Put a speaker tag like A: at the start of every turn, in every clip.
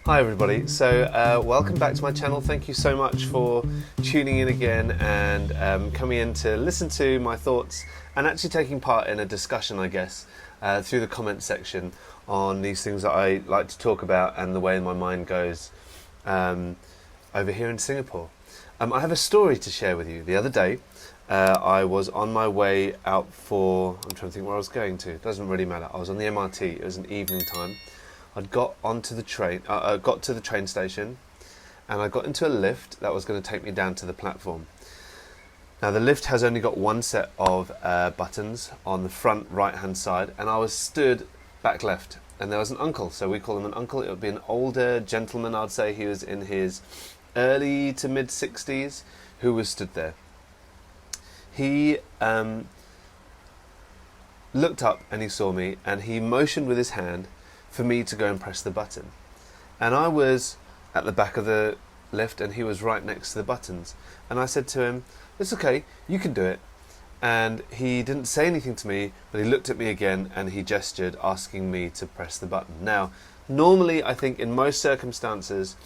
A: Hi everybody, so welcome back to my channel. Thank you so much for tuning in again and coming in to listen to my thoughts and actually taking part in a discussion, I guess, through the comment section on these things that I like to talk about and the way my mind goes over here in Singapore. I have a story to share with you. The other day I was on my way out for, I'm trying to think where I was going to, it doesn't really matter. I was on the MRT, it was an evening time. I'd got onto the train, got to the train station, and I got into a lift that was going to take me down to the platform. Now the lift has only got one set of buttons on the front right hand side, and I was stood back left, and there was an uncle, so we call him an uncle. It would be an older gentleman, I'd say. He was in his early to mid 60s, who was stood there. He looked up and he saw me, and he motioned with his hand for me to go and press the button. And I was at the back of the lift and he was right next to the buttons. And I said to him, "It's okay, you can do it." And he didn't say anything to me, but he looked at me again and he gestured, asking me to press the button. Now, normally I think in most circumstances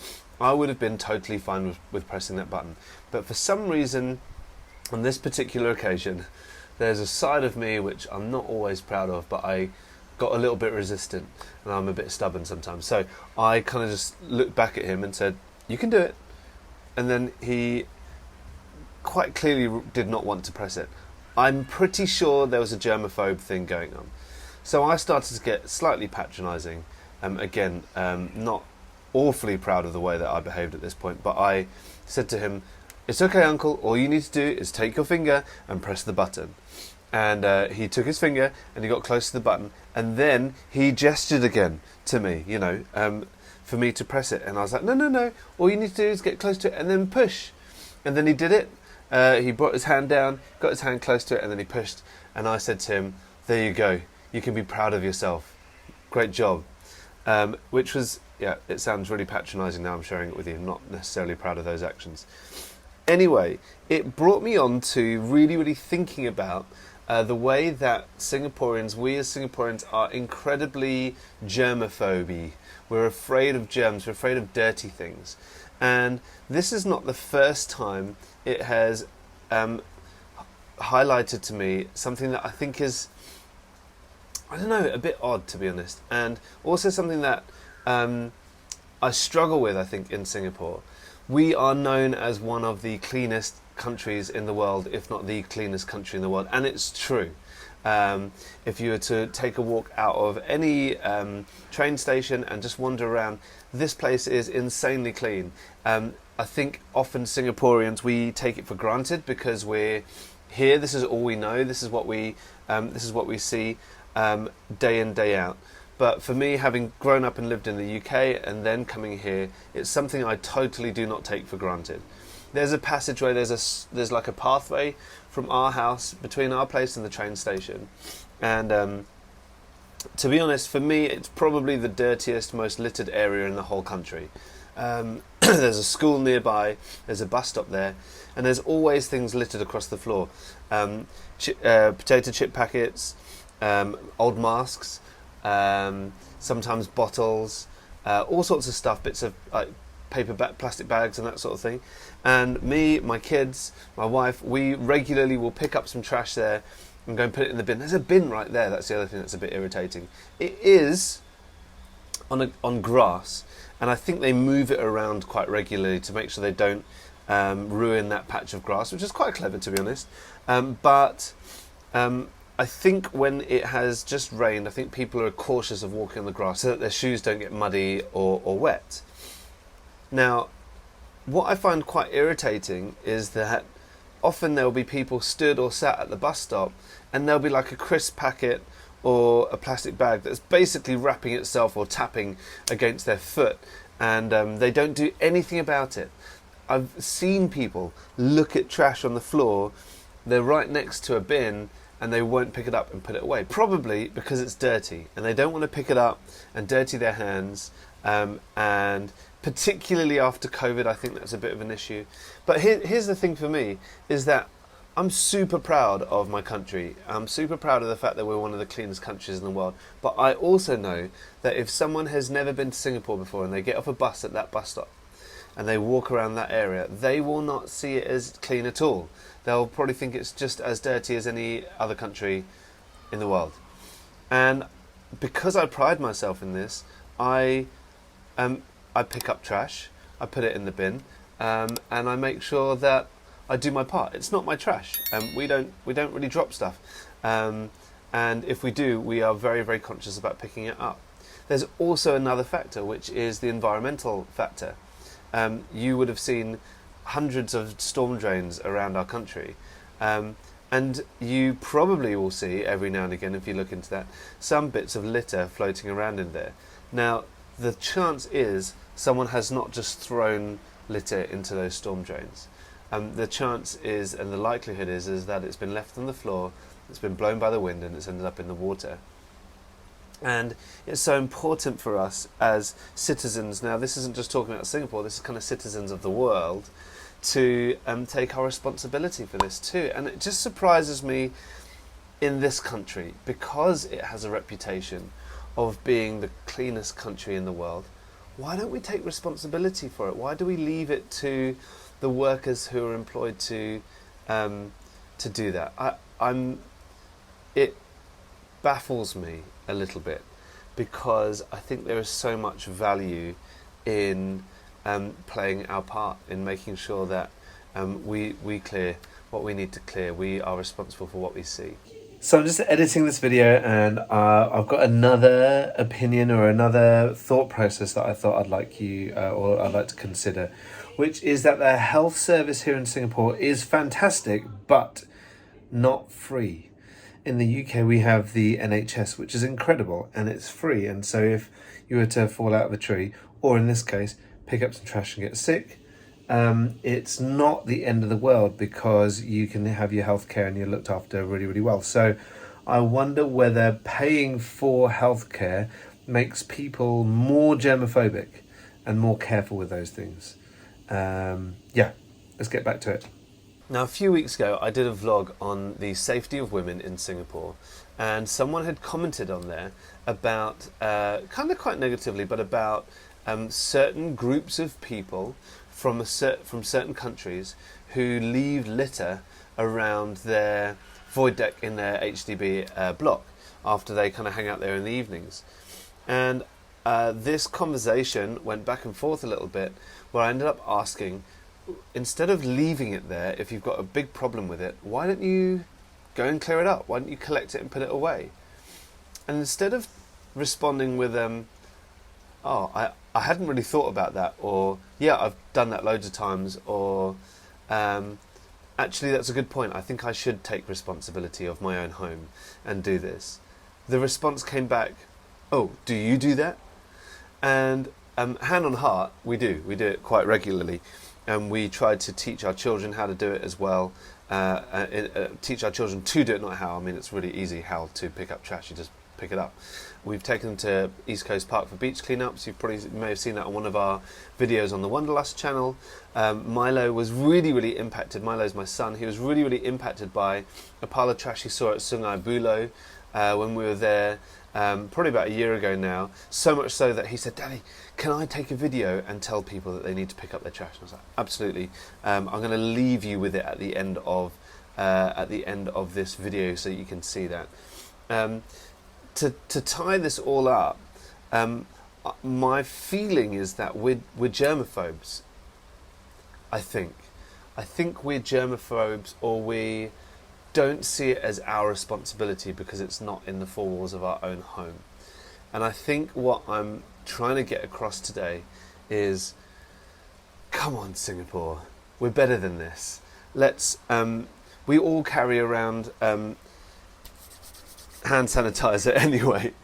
A: I would have been totally fine with pressing that button. But for some reason, on this particular occasion, there's a side of me which I'm not always proud of, but I got a little bit resistant, and I'm a bit stubborn sometimes. So I kind of just looked back at him and said, "You can do it." And then he quite clearly did not want to press it. I'm pretty sure there was a germaphobe thing going on. So I started to get slightly patronising. Again, not awfully proud of the way that I behaved at this point, but I said to him, "It's okay, uncle, all you need to do is take your finger and press the button." And he took his finger and he got close to the button, and then he gestured again to me, for me to press it. And I was like, no, all you need to do is get close to it and then push. And then he did it. He brought his hand down, got his hand close to it, and then he pushed. And I said to him, "There you go, you can be proud of yourself. Great job." Which was, it sounds really patronising now I'm sharing it with you. I'm not necessarily proud of those actions. Anyway, it brought me on to really thinking about the way that we as Singaporeans are incredibly germophobic. We're afraid of germs, we're afraid of dirty things. And this is not the first time it has highlighted to me something that I think is, a bit odd, to be honest. And also something that I struggle with, I think, in Singapore. We are known as one of the cleanest countries in the world, if not the cleanest country in the world, and it's true. If you were to take a walk out of any train station and just wander around, this place is insanely clean. I think often Singaporeans, we take it for granted because we're here. This is all we know. This is what we see day in, day out. But for me, having grown up and lived in the UK and then coming here, it's something I totally do not take for granted. There's a passageway, there's like a pathway from our house between our place and the train station. And to be honest, for me, it's probably the dirtiest, most littered area in the whole country. There's a school nearby, there's a bus stop there, and there's always things littered across the floor. Potato chip packets, old masks, sometimes bottles, all sorts of stuff, bits of plastic bags and that sort of thing. And me, my kids, my wife, we regularly will pick up some trash there and go and put it in the bin. There's a bin right there. That's the other thing that's a bit irritating. It is on grass, and I think they move it around quite regularly to make sure they don't ruin that patch of grass, which is quite clever, to be honest. But I think when it has just rained, I think people are cautious of walking on the grass so that their shoes don't get muddy or wet. Now, what I find quite irritating is that often there will be people stood or sat at the bus stop, and there'll be like a crisp packet or a plastic bag that's basically wrapping itself or tapping against their foot, and they don't do anything about it. I've seen people look at trash on the floor, they're right next to a bin, and they won't pick it up and put it away. Probably because it's dirty, and they don't want to pick it up and dirty their hands, and particularly after COVID, I think that's a bit of an issue. But here's the thing for me, is that I'm super proud of my country. I'm super proud of the fact that we're one of the cleanest countries in the world. But I also know that if someone has never been to Singapore before and they get off a bus at that bus stop and they walk around that area, they will not see it as clean at all. They'll probably think it's just as dirty as any other country in the world. And because I pride myself in this, I pick up trash, I put it in the bin, and I make sure that I do my part. It's not my trash. We don't really drop stuff, and if we do, we are very, very conscious about picking it up. There's also another factor, which is the environmental factor. You would have seen hundreds of storm drains around our country, and you probably will see every now and again, if you look into that, some bits of litter floating around in there. Now, the chance is someone has not just thrown litter into those storm drains. The chance is, and the likelihood is that it's been left on the floor, it's been blown by the wind, and it's ended up in the water. And it's so important for us as citizens, now this isn't just talking about Singapore, this is kind of citizens of the world, to take our responsibility for this too. And it just surprises me in this country, because it has a reputation of being the cleanest country in the world. Why don't we take responsibility for it? Why do we leave it to the workers who are employed to do that? It baffles me a little bit, because I think there is so much value in playing our part in making sure that we clear what we need to clear. We are responsible for what we see. So I'm just editing this video, and I've got another opinion or another thought process that I thought I'd like you or I'd like to consider, which is that the health service here in Singapore is fantastic, but not free. In the UK, we have the NHS, which is incredible, and it's free. And so if you were to fall out of a tree, or in this case, pick up some trash and get sick, it's not the end of the world, because you can have your health care and you're looked after really, really well. So I wonder whether paying for healthcare makes people more germophobic and more careful with those things. Let's get back to it. Now, a few weeks ago, I did a vlog on the safety of women in Singapore, and someone had commented on there about, kind of quite negatively, but about certain groups of people from certain countries who leave litter around their void deck in their HDB block after they kind of hang out there in the evenings. And this conversation went back and forth a little bit, where I ended up asking, instead of leaving it there, if you've got a big problem with it, why don't you go and clear it up? Why don't you collect it and put it away? And instead of responding with, I hadn't really thought about that, or yeah, I've done that loads of times, or actually that's a good point, I think I should take responsibility of my own home and do this. The response came back, oh, do you do that? And hand on heart, we do it quite regularly. And we try to teach our children how to do it as well. Teach our children to do it, not how. I mean, it's really easy how to pick up trash. You just pick it up. We've taken them to East Coast Park for beach cleanups. You may have seen that on one of our videos on the Wanderlust channel. Milo was really, really impacted. Milo's my son. He was really, really impacted by a pile of trash he saw at Sungai Buloh when we were there. Probably about a year ago now, so much so that he said, Daddy, can I take a video and tell people that they need to pick up their trash? And I was like, absolutely. I'm going to leave you with it at the end of this video so you can see that. To tie this all up, my feeling is that we're germaphobes. I think we're germaphobes, or we don't see it as our responsibility because it's not in the four walls of our own home. And I think what I'm trying to get across today is, come on, Singapore, we're better than this. Let's we all carry around hand sanitizer anyway,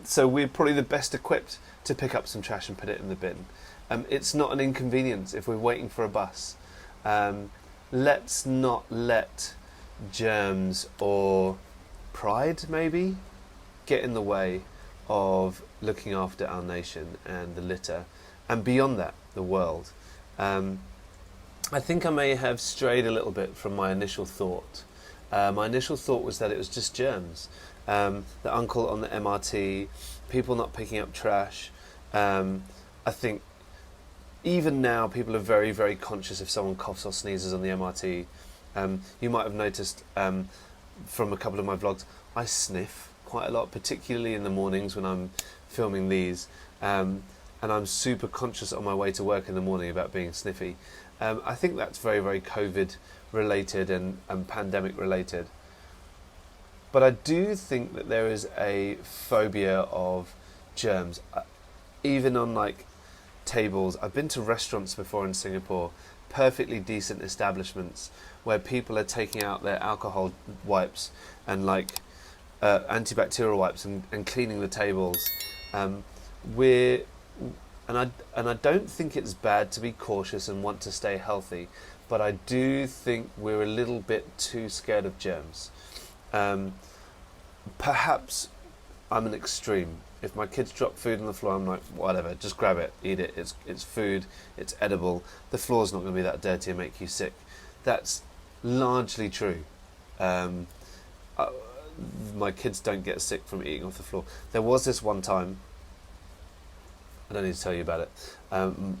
A: so we're probably the best equipped to pick up some trash and put it in the bin. It's not an inconvenience if we're waiting for a bus. Let's not let germs or pride maybe get in the way of looking after our nation and the litter, and beyond that, the world. I think I may have strayed a little bit from my initial thought. My initial thought was that it was just germs. The uncle on the MRT, people not picking up trash. I think even now people are very, very conscious if someone coughs or sneezes on the MRT. You might have noticed from a couple of my vlogs, I sniff quite a lot, particularly in the mornings when I'm filming these. And I'm super conscious on my way to work in the morning about being sniffy. I think that's very, very COVID related and pandemic related. But I do think that there is a phobia of germs. Even on like tables, I've been to restaurants before in Singapore, perfectly decent establishments where people are taking out their alcohol wipes and like antibacterial wipes and cleaning the tables. I don't think it's bad to be cautious and want to stay healthy, but I do think we're a little bit too scared of germs. Perhaps I'm an extreme. If my kids drop food on the floor, I'm like, whatever, just grab it, eat it. It's food, it's edible. The floor's not going to be that dirty and make you sick. That's largely true. My kids don't get sick from eating off the floor. There was this one time, I don't need to tell you about it,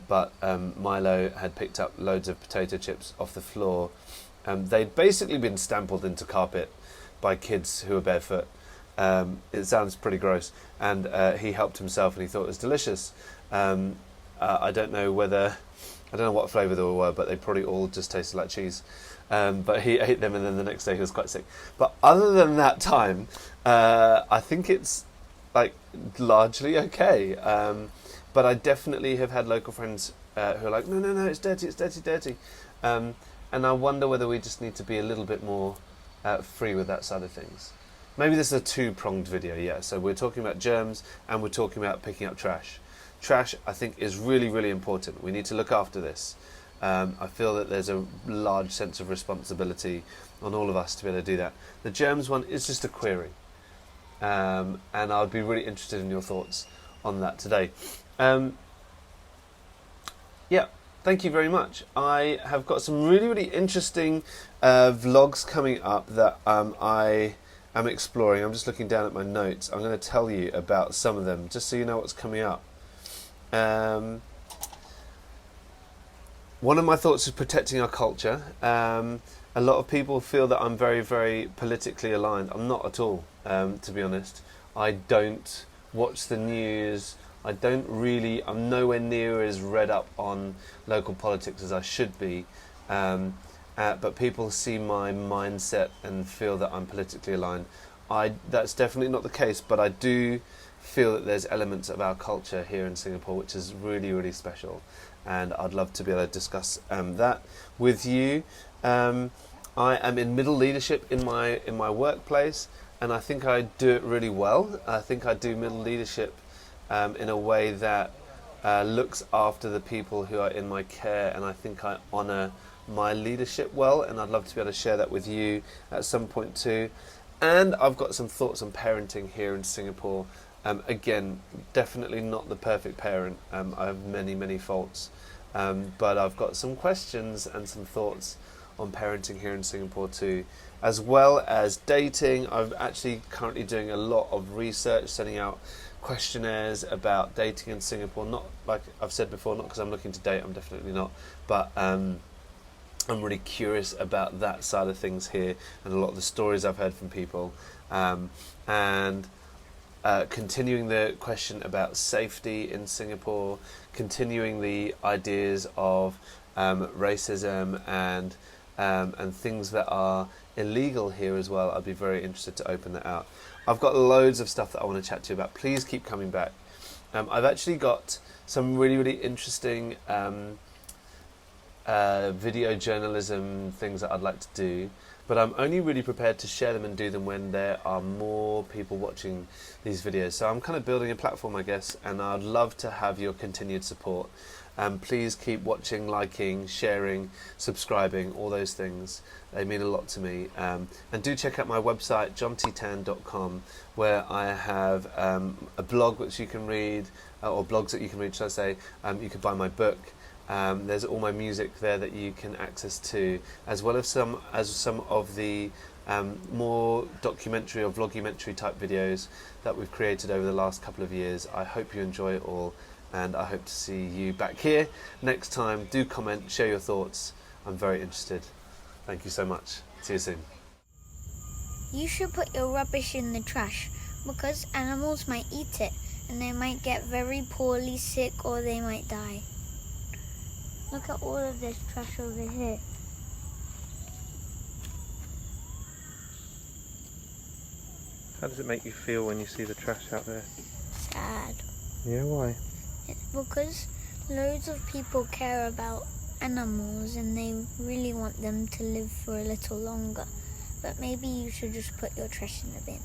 A: but Milo had picked up loads of potato chips off the floor. They'd basically been stampled into carpet by kids who were barefoot. It sounds pretty gross, and he helped himself and he thought it was delicious. I don't know what flavour they were, but they probably all just tasted like cheese. But he ate them, and then the next day he was quite sick. But other than that time, I think it's like largely okay. But I definitely have had local friends who are like, no, it's dirty. And I wonder whether we just need to be a little bit more free with that side of things. Maybe this is a two-pronged video, yeah. So we're talking about germs and we're talking about picking up trash. Trash, I think, is really, really important. We need to look after this. I feel that there's a large sense of responsibility on all of us to be able to do that. The germs one is just a query. And I'd be really interested in your thoughts on that today. Yeah, thank you very much. I have got some really, really interesting vlogs coming up that I am exploring. I'm just looking down at my notes. I'm going to tell you about some of them, just so you know what's coming up. One of my thoughts is protecting our culture. A lot of people feel that I'm very, very politically aligned. I'm not at all, to be honest. I don't watch the news. I'm nowhere near as read up on local politics as I should be. But people see my mindset and feel that I'm politically aligned. That's definitely not the case, but I do feel that there's elements of our culture here in Singapore which is really, really special. And I'd love to be able to discuss that with you. I am in middle leadership in my workplace, and I think I do it really well. I think I do middle leadership in a way that looks after the people who are in my care, and I think I honour my leadership well, and I'd love to be able to share that with you at some point too. And I've got some thoughts on parenting here in Singapore. Again, definitely not the perfect parent. I have many, many faults. But I've got some questions and some thoughts on parenting here in Singapore too, as well as dating. I'm actually currently doing a lot of research, sending out questionnaires about dating in Singapore. Not like I've said before, not because I'm looking to date, I'm definitely not, but I'm really curious about that side of things here and a lot of the stories I've heard from people. Continuing the question about safety in Singapore, continuing the ideas of racism and things that are illegal here as well. I'd be very interested to open that out. I've got loads of stuff that I want to chat to you about. Please keep coming back. I've actually got some really, really interesting video journalism things that I'd like to do, but I'm only really prepared to share them and do them when there are more people watching these videos. So I'm kind of building a platform, I guess, and I'd love to have your continued support. Please keep watching, liking, sharing, subscribing, all those things. They mean a lot to me. And do check out my website, jontytan.com, where I have a blog which you can read, or blogs that you can read, should I say. You can buy my book. There's all my music there that you can access to, as well as some of the more documentary or vlogumentary type videos that we've created over the last couple of years. I hope you enjoy it all, and I hope to see you back here next time. Do comment, share your thoughts. I'm very interested. Thank you so much. See you soon.
B: You should put your rubbish in the trash, because animals might eat it and they might get very poorly sick or they might die. Look at all of this trash over here.
A: How does it make you feel when you see the trash out there?
B: Sad.
A: Yeah, why?
B: It's because loads of people care about animals and they really want them to live for a little longer. But maybe you should just put your trash in the bin.